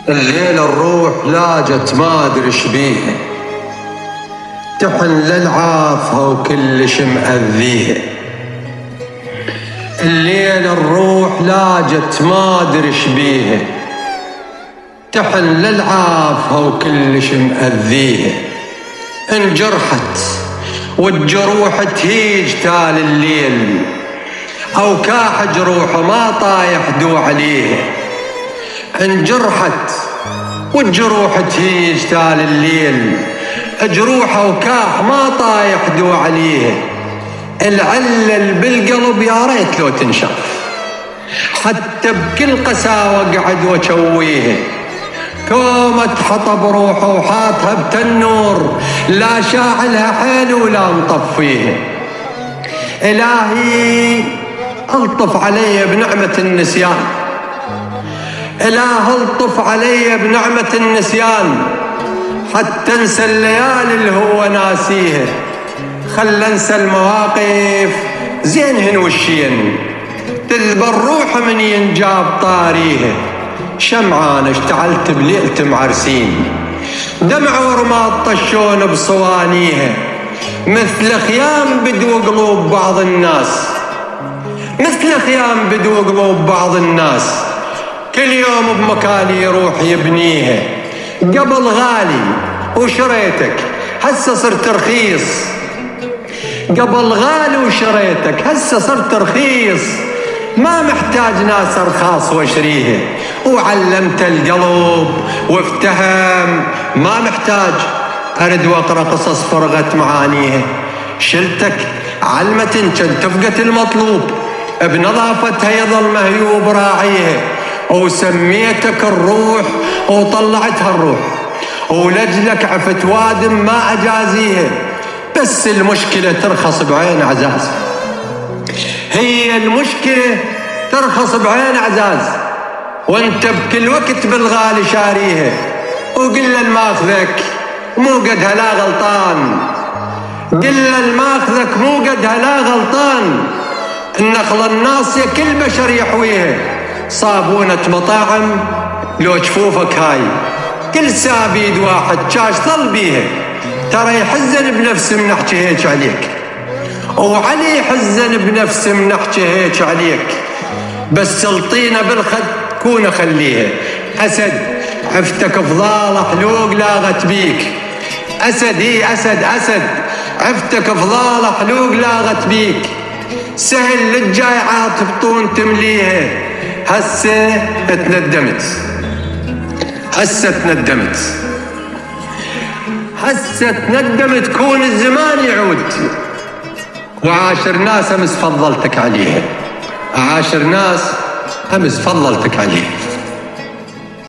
الليل الروح لاجت ما ادري ايش بيها، تحن للعافها وكل شي مأذيها. الليل الروح لاجت ما ادري ايش بيها، تحن للعافها وكل شي مأذيها. انجرحت والجروح تهيج تال الليل، او كاح جروحه ما طايح دو عليها. انجرحت والجروح تهيج تال الليل، جروحه وكاح ما طايح دو عليها. العلل بالقلب يا ريت لو تنشف، حتى بكل قساوة قعد وشويها. كومة حطب روحه وحاطها بتنور، لا شاعلها حيل ولا مطفيها. إلهي الطف علي بنعمة النسيان، إله الطف علي بنعمة النسيان، حتى انسى الليالي اللي هو ناسيها. خل انسى المواقف زينهن وشين، تذبى الروح من ينجاب طاريها. شمعان اشتعلت بليلة معرسين، دمع ورماد طشون بصوانيها. مثل خيام بدو قلوب بعض الناس، مثل خيام بدو قلوب بعض الناس، كل يوم بمكان يروح يبنيها. قبل غالي وشريتك هسه صرت رخيص، قبل غالي وشريتك هسه صرت رخيص. ما محتاج ناس ارخاص واشريها، وعلمت القلب وافتهم. ما محتاج ارد واقرا قصص فرغت معانيها. شلتك علمة كنت تفقت المطلوب، بنظافتها يظل مهيوب راعيها. وسميتك الروح وطلعتها الروح، ولجلك عفت وادم ما اجازيها. بس المشكلة ترخص بعين عزاز، هي المشكلة ترخص بعين عزاز، وانت بكل وقت بالغالي شاريها. وقل الماخذك مو قدها لا غلطان، قل الماخذك مو قدها لا غلطان. النخلة الناصية كل بشر يحويها، صابونة مطاعم لو جفوفك هاي. كل سابيد واحد شاش ظل بيها، ترى يحزن بنفس منحكي هيك عليك، وعلي يحزن بنفس منحكي هيك عليك. بس سلطينة بالخد كون خليها. أسد عفتك فضالة حلوق لاغت بيك، أسد هي أسد عفتك فضالة حلوق لاغت بيك. سهل للجايعات بطون تمليها، هسه تندمت، هسه تندمت، هسه تندمت. كون الزمان يعود، وعاشر ناس امس فضلتك عليها، عاشر ناس امس فضلتك عليها.